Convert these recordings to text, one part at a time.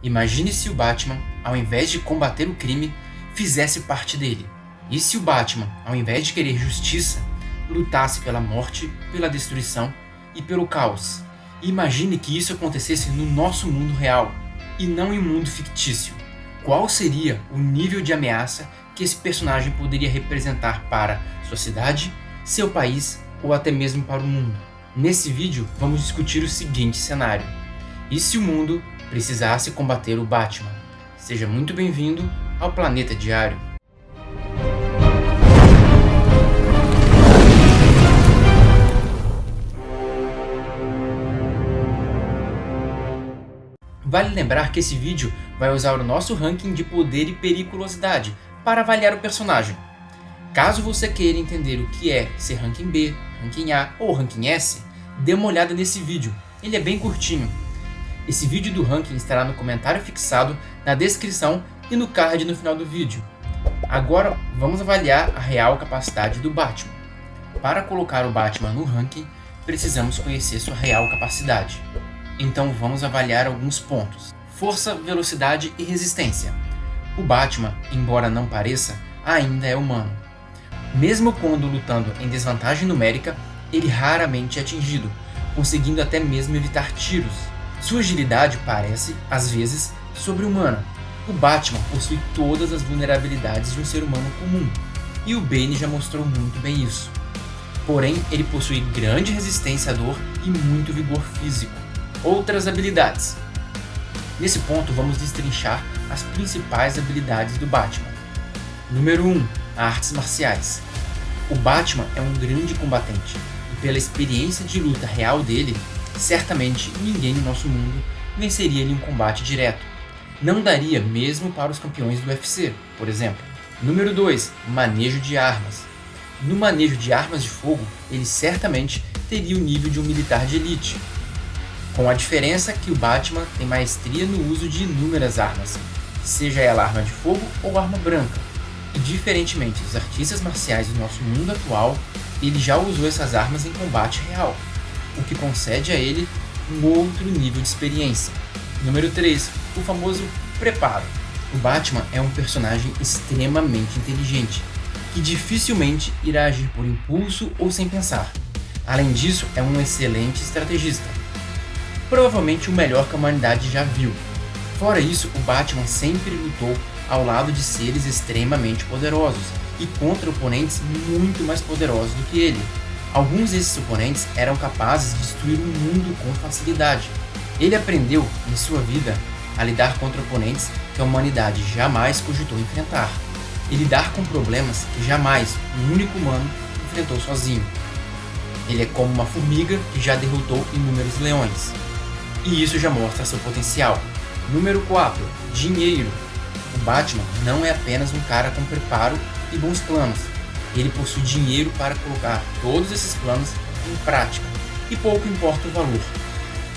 Imagine se o Batman, ao invés de combater o crime, fizesse parte dele. E se o Batman, ao invés de querer justiça, lutasse pela morte, pela destruição e pelo caos? Imagine que isso acontecesse no nosso mundo real, e não em um mundo fictício. Qual seria o nível de ameaça que esse personagem poderia representar para sua cidade, seu país ou até mesmo para o mundo? Nesse vídeo, vamos discutir o seguinte cenário: e se o mundo precisasse combater o Batman? Seja muito bem-vindo ao Planeta Diário. Vale lembrar que esse vídeo vai usar o nosso ranking de poder e periculosidade para avaliar o personagem. Caso você queira entender o que é ser ranking B, ranking A ou ranking S, dê uma olhada nesse vídeo, ele é bem curtinho. Esse vídeo do ranking estará no comentário fixado, na descrição e no card no final do vídeo. Agora vamos avaliar a real capacidade do Batman. Para colocar o Batman no ranking, precisamos conhecer sua real capacidade. Então vamos avaliar alguns pontos: força, velocidade e resistência. O Batman, embora não pareça, ainda é humano. Mesmo quando lutando em desvantagem numérica, ele raramente é atingido, conseguindo até mesmo evitar tiros. Sua agilidade parece, às vezes, sobre-humana. O Batman possui todas as vulnerabilidades de um ser humano comum, e o Bane já mostrou muito bem isso. Porém, ele possui grande resistência à dor e muito vigor físico. Outras habilidades. Nesse ponto vamos destrinchar as principais habilidades do Batman. Número 1. Artes marciais. O Batman é um grande combatente, e pela experiência de luta real dele, certamente ninguém no nosso mundo venceria ele em um combate direto. Não daria mesmo para os campeões do UFC, por exemplo. Número 2. Manejo de armas. No manejo de armas de fogo, ele certamente teria o nível de um militar de elite, com a diferença que o Batman tem maestria no uso de inúmeras armas, seja ela arma de fogo ou arma branca. E diferentemente dos artistas marciais do nosso mundo atual, ele já usou essas armas em combate real, o que concede a ele um outro nível de experiência. Número 3. O famoso preparo. O Batman é um personagem extremamente inteligente, que dificilmente irá agir por impulso ou sem pensar. Além disso, é um excelente estrategista, provavelmente o melhor que a humanidade já viu. Fora isso, o Batman sempre lutou ao lado de seres extremamente poderosos e contra oponentes muito mais poderosos do que ele. Alguns desses oponentes eram capazes de destruir o mundo com facilidade. Ele aprendeu, em sua vida, a lidar contra oponentes que a humanidade jamais cogitou enfrentar, e lidar com problemas que jamais um único humano enfrentou sozinho. Ele é como uma formiga que já derrotou inúmeros leões. E isso já mostra seu potencial. Número 4. Dinheiro. O Batman não é apenas um cara com preparo e bons planos. Ele possui dinheiro para colocar todos esses planos em prática, e pouco importa o valor.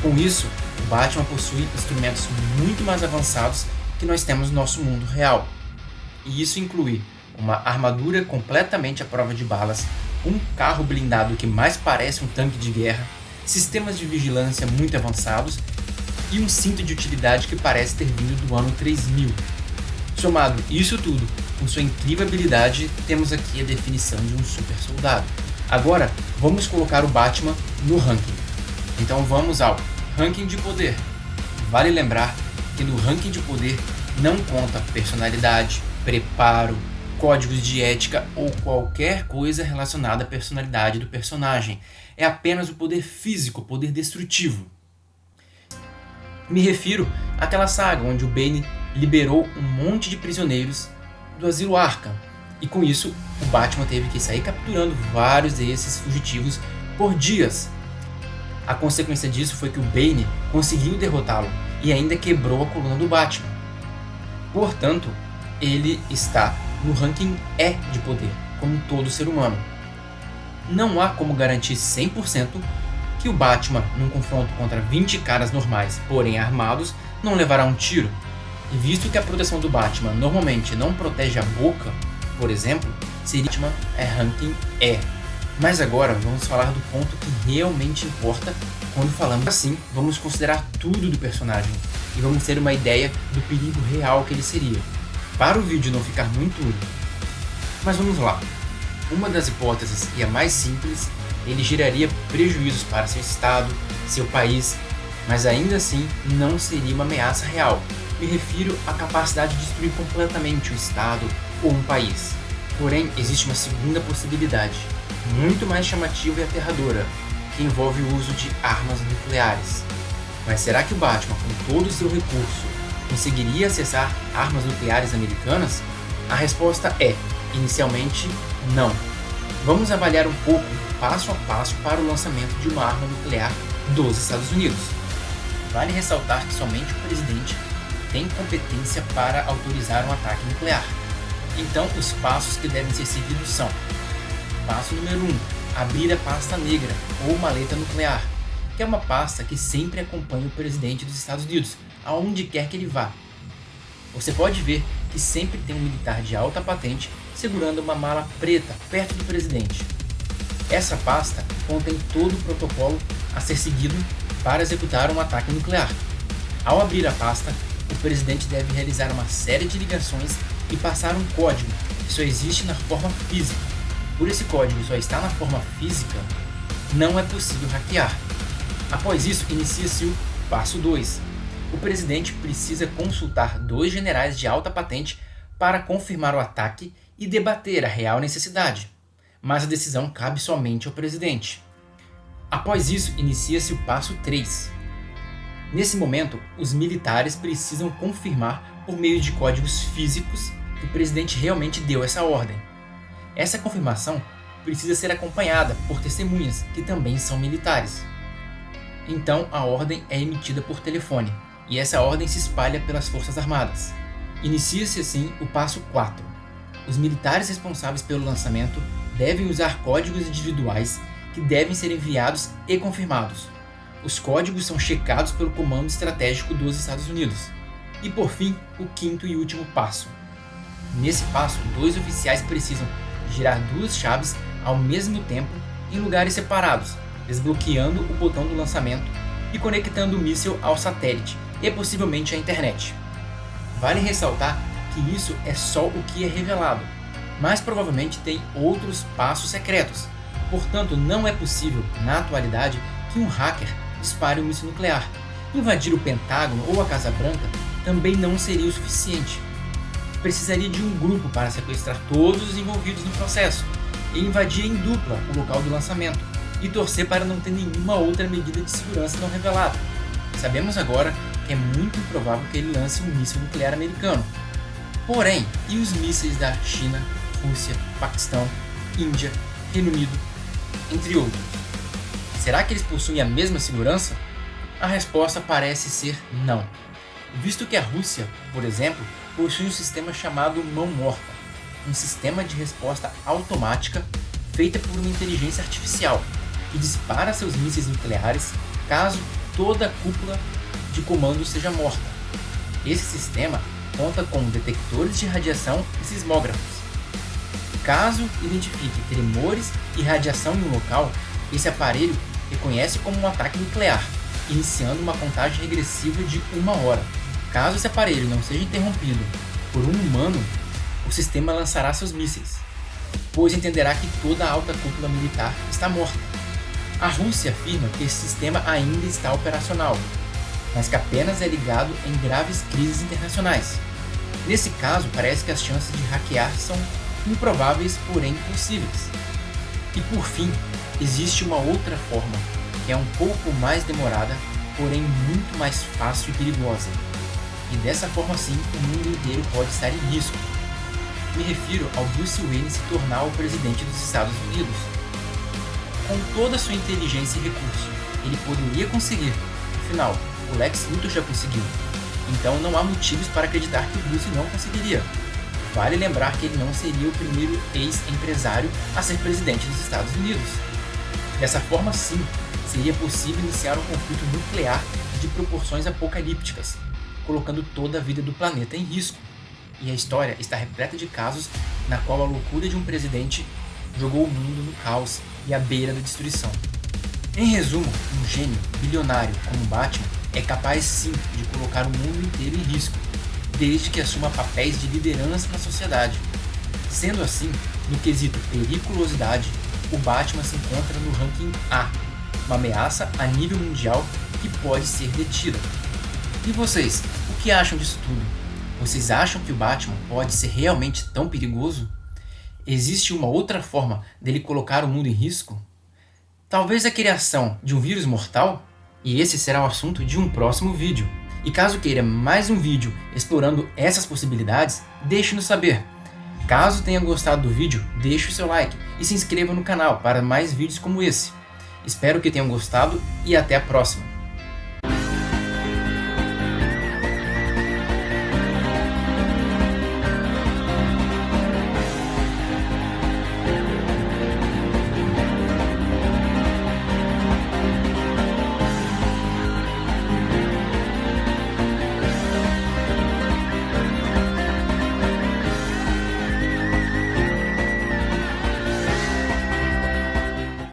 Com isso, o Batman possui instrumentos muito mais avançados que nós temos no nosso mundo real. E isso inclui uma armadura completamente à prova de balas, um carro blindado que mais parece um tanque de guerra, sistemas de vigilância muito avançados e um cinto de utilidade que parece ter vindo do ano 3000. Somado isso tudo com sua incrível habilidade, temos aqui a definição de um super soldado. Agora, vamos colocar o Batman no ranking. Então vamos ao ranking de poder. Vale lembrar que no ranking de poder não conta personalidade, preparo, códigos de ética ou qualquer coisa relacionada à personalidade do personagem. É apenas o poder físico, o poder destrutivo. Me refiro àquela saga onde o Bane liberou um monte de prisioneiros do Asilo Arkham, e com isso o Batman teve que sair capturando vários desses fugitivos por dias. A consequência disso foi que o Bane conseguiu derrotá-lo e ainda quebrou a coluna do Batman. Portanto, ele está no ranking E de poder, como todo ser humano. Não há como garantir 100% que o Batman, num confronto contra 20 caras normais, porém armados, não levará um tiro. E visto que a proteção do Batman normalmente não protege a boca, por exemplo, seria Batman é ranking E. Mas agora vamos falar do ponto que realmente importa quando falamos assim, vamos considerar tudo do personagem. e vamos ter uma ideia do perigo real que ele seria, para o vídeo não ficar muito único. Mas vamos lá. Uma das hipóteses, e a mais simples, ele geraria prejuízos para seu estado, seu país, mas ainda assim não seria uma ameaça real. Me refiro à capacidade de destruir completamente um estado ou um país. Porém, existe uma segunda possibilidade, muito mais chamativa e aterradora, que envolve o uso de armas nucleares. Mas será que o Batman, com todo o seu recurso, conseguiria acessar armas nucleares americanas? A resposta é, inicialmente, não. Vamos avaliar um pouco, passo a passo, para o lançamento de uma arma nuclear dos Estados Unidos. Vale ressaltar que somente o presidente tem competência para autorizar um ataque nuclear. Então, os passos que devem ser seguidos são: passo número 1, abrir a pasta negra ou maleta nuclear, que é uma pasta que sempre acompanha o presidente dos Estados Unidos, aonde quer que ele vá. Você pode ver que sempre tem um militar de alta patente segurando uma mala preta perto do presidente. Essa pasta contém todo o protocolo a ser seguido para executar um ataque nuclear. Ao abrir a pasta, o presidente deve realizar uma série de ligações e passar um código que só existe na forma física. Por esse código só estar na forma física, não é possível hackear. Após isso, inicia-se o passo 2. O presidente precisa consultar 2 generais de alta patente para confirmar o ataque e debater a real necessidade, mas a decisão cabe somente ao presidente. Após isso, inicia-se o passo 3. Nesse momento, os militares precisam confirmar por meio de códigos físicos que o presidente realmente deu essa ordem. Essa confirmação precisa ser acompanhada por testemunhas, que também são militares. Então, a ordem é emitida por telefone, e essa ordem se espalha pelas Forças Armadas. Inicia-se assim o passo 4. Os militares responsáveis pelo lançamento devem usar códigos individuais que devem ser enviados e confirmados. Os códigos são checados pelo Comando Estratégico dos Estados Unidos. E por fim, o 5º e último passo. Nesse passo, 2 oficiais precisam girar 2 chaves ao mesmo tempo em lugares separados, desbloqueando o botão do lançamento e conectando o míssil ao satélite e possivelmente à internet. Vale ressaltar que isso é só o que é revelado, mas provavelmente tem outros passos secretos. Portanto, não é possível, na atualidade, que um hacker dispare um míssil nuclear. Invadir o Pentágono ou a Casa Branca também não seria o suficiente. Precisaria de um grupo para sequestrar todos os envolvidos no processo e invadir em dupla o local do lançamento e torcer para não ter nenhuma outra medida de segurança não revelada. Sabemos agora que é muito improvável que ele lance um míssil nuclear americano. Porém, e os mísseis da China, Rússia, Paquistão, Índia, Reino Unido, entre outros? Será que eles possuem a mesma segurança? A resposta parece ser não, visto que a Rússia, por exemplo, possui um sistema chamado Mão Morta, um sistema de resposta automática feita por uma inteligência artificial que dispara seus mísseis nucleares caso toda a cúpula de comando seja morta. Esse sistema conta com detectores de radiação e sismógrafos. Caso identifique tremores e radiação em um local, esse aparelho reconhece como um ataque nuclear, iniciando uma contagem regressiva de 1 hora. Caso esse aparelho não seja interrompido por um humano, o sistema lançará seus mísseis, pois entenderá que toda a alta cúpula militar está morta. A Rússia afirma que esse sistema ainda está operacional, mas que apenas é ligado em graves crises internacionais. Nesse caso, parece que as chances de hackear são improváveis, porém possíveis. E por fim, existe uma outra forma, que é um pouco mais demorada, porém muito mais fácil e perigosa. E dessa forma sim, o mundo inteiro pode estar em risco. Me refiro ao Bruce Wayne se tornar o presidente dos Estados Unidos. Com toda a sua inteligência e recurso, ele poderia conseguir. Afinal, o Lex Luthor já conseguiu. Então não há motivos para acreditar que o Bruce não conseguiria. Vale lembrar que ele não seria o primeiro ex-empresário a ser presidente dos Estados Unidos. Dessa forma sim, seria possível iniciar um conflito nuclear de proporções apocalípticas, colocando toda a vida do planeta em risco. E a história está repleta de casos na qual a loucura de um presidente jogou o mundo no caos e à beira da destruição. Em resumo, um gênio bilionário como Batman é capaz sim de colocar o mundo inteiro em risco, desde que assuma papéis de liderança na sociedade. Sendo assim, no quesito periculosidade, o Batman se encontra no ranking A, uma ameaça a nível mundial que pode ser detida. E vocês, o que acham disso tudo? Vocês acham que o Batman pode ser realmente tão perigoso? Existe uma outra forma dele colocar o mundo em risco? Talvez a criação de um vírus mortal? E esse será o assunto de um próximo vídeo. E caso queira mais um vídeo explorando essas possibilidades, deixe-nos saber. Caso tenha gostado do vídeo, deixe o seu like e se inscreva no canal para mais vídeos como esse. Espero que tenham gostado e até a próxima!